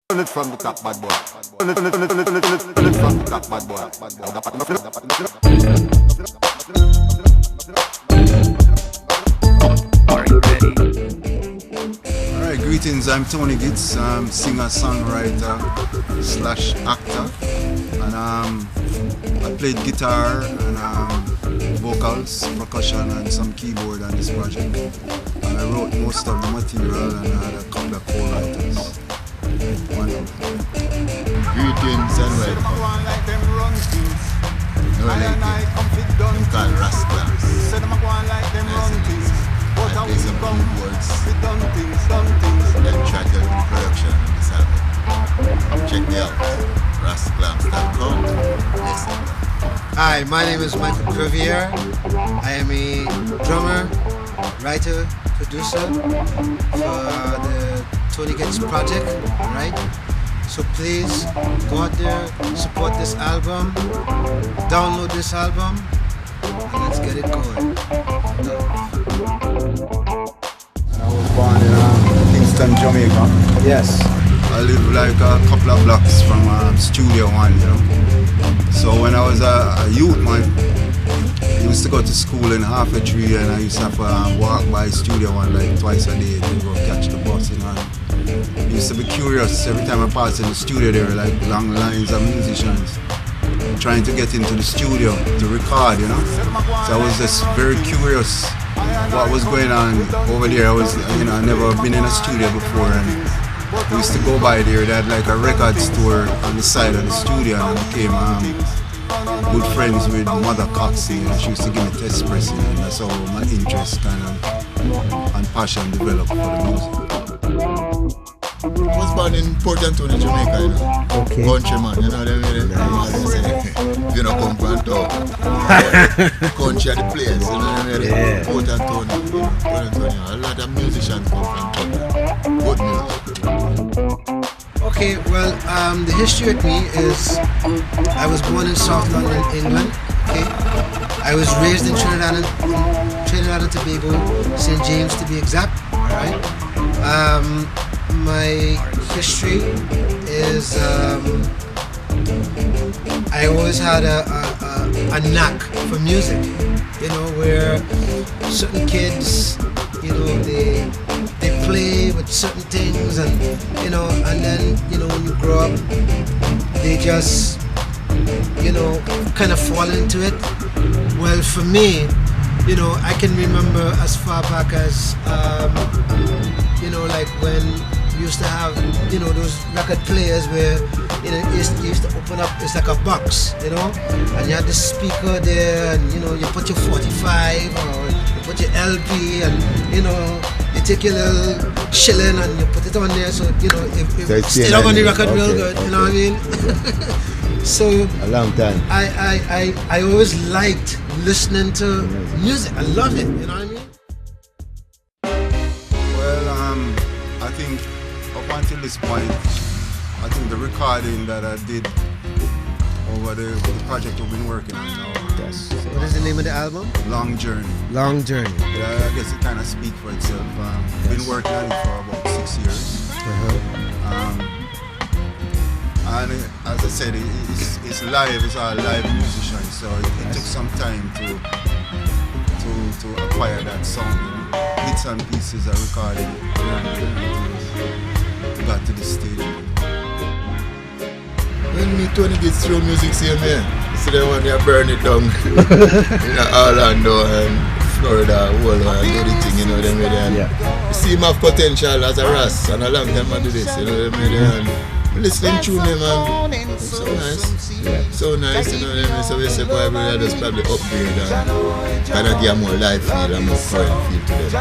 Turn it from the top, bad boy. Turn it from the top, bad boy. Are you ready? Alright, greetings. I'm Tony Gitz. I'm singer, songwriter slash actor, and I played guitar and vocals, percussion, and some keyboard on this project. And I wrote most of the material, and I had a couple of co-writers. Greetings and welcome. No lady. I'm called Rascal. I play some keyboards. Then track out the production of this album. Check me out. Rascalams.com. Listen. Hi, my name is Michael Crevier. I am a drummer, writer, producer for the Tony Gets project, right? So please go out there, support this album, download this album, and let's get it going. I was born in Kingston, Jamaica. Yes. I live like a couple of blocks from Studio One, you know. So when I was a youth, man, I used to go to school in Half a Tree, and I used to have to walk by Studio One like twice a day to go catch the bus, you know. I used to be curious every time I passed in the studio. There were like long lines of musicians trying to get into the studio to record, you know. So I was just very curious what was going on over there. I was, I never been in a studio before, and we used to go by there. They had like a record store on the side of the studio, and I became good friends with Mother Coxie, and she used to give me test pressing, and that's how my interest kind of and passion developed for the music. I was born in Port Antonio, Jamaica, you know. Okay. Countryman, you know what I mean? Nice. You know, come from town. Country are the place, you know what I mean? Yeah. Port Antonio, you know, Port Antonio. A lot of musicians come from town. Good music. Okay, well, the history with me is I was born in South London, England. Okay, I was raised in Trinidad and Tobago, St. James to be exact. All right. My history is I always had a knack for music. You know, where certain kids, you know, they play with certain things, and and then when you grow up, they just kind of fall into it. Well, for me, I can remember as far back as like when you used to have those record players where you used to open up, it's like a box, and you had the speaker there, and you put your 45 or you put your LP, and you take your little shilling and you put it on there, so if stay up on the record real good, you know what I mean? So A long time. I always liked listening to music. I love it, you know what I mean? Well, I think up until this point, I think the recording that I did over the project we've been working on now, Yes. What is the name of the album? Long Journey. Long Journey. Yeah, I guess it kind of speaks for itself. Been working on it for about 6 years. And as I said, it's live. It's our live musician, so it took some time to acquire that sound. Bits and pieces are recorded. We got to this stage. When me Tony gets through music, same man. So they want to burn it down in Orlando and Florida, whole and do the thing, you know them way there. You see him have potential as a Ras, and a long time I do this, you know them way there. And listening to them, man, so nice, so nice, you know them way. So we say, boy, brother, just probably upgrade and kind of give more life feel and more current feel to them.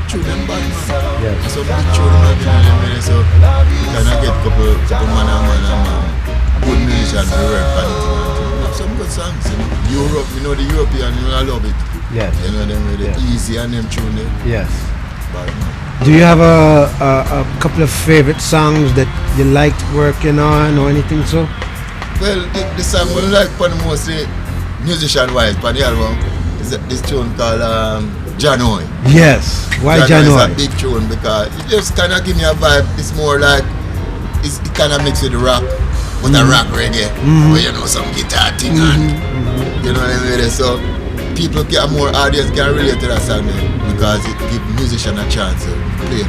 True them bad, man. So big true them, you know them way. So you kind of get couple man and good musicians to work on it. Some good songs, you know. Europe, the European, I love it. Yes. You know them with the easy and them tune them. Yes. Bad, man. Do you have a couple of favorite songs that you liked working on or anything so? Well, the song we like for the most musician-wise for the album is this tune called Yes. Why January? January? Is a big tune because it just kind of give me a vibe. It's more like it kind of mixed with rap, but a rock reggae, where you know some guitar thing and you know what I mean. So people get more audience can relate to that song because it gives musician a chance to play,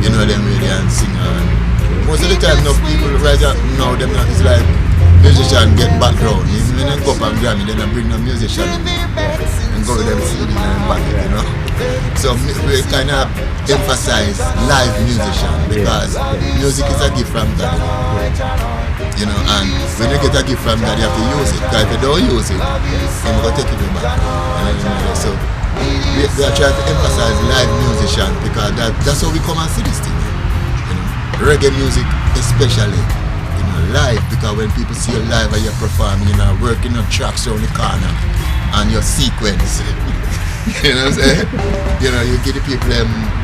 you know what I mean, and sing. And most of the time, enough people right now them it's like musician get background. When they go up and Grammy, then they bring the musician and go with them singing and back, you know. So we kind of emphasize live musician because music is a gift from God, you know. And when you get a gift from God, you have to use it. Because if you don't use it, you're going to take it back. You know? So we are trying to emphasize live musician because that's how we come and see this thing. You know, reggae music especially. Live, because when people see you live and you're performing, you're not working on tracks around the corner and your sequence. You know what I'm saying? You know, you give the people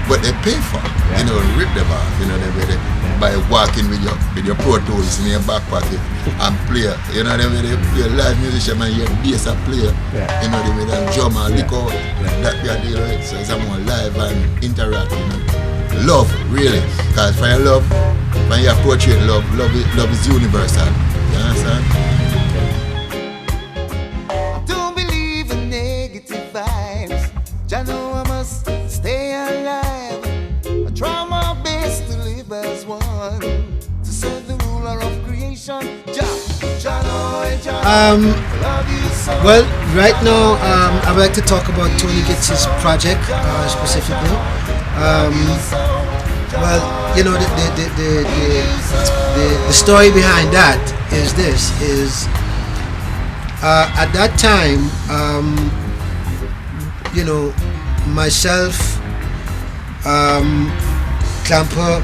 what they pay for. You know, rip them off. You know, by walking with your Pro Tools in your back pocket and play. You know what I mean? They play a live musician and you're a bass player. You know, they with a drummer, lick out. That they are dealing with. So it's a more live and interactive. You know? Love, really. Because for your love, when you approach it, love is universal. You understand? Don't believe in negative vibes. I know I must stay alive. I try my best to live as one, to serve the ruler of creation. Well, right now I would like to talk about Tony Gitz's project specifically. Well, you know, the story behind that is this: at that time, you know, myself, Clamper,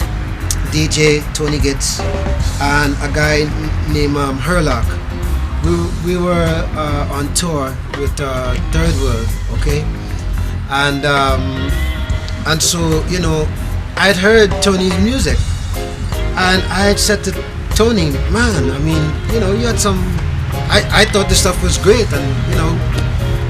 DJ Tony Gitz, and a guy named Herlock. We were on tour with Third World, okay, and so, you know, I'd heard Tony's music, and I had said to Tony, man, I mean, you know, you had some. I thought the stuff was great, and you know,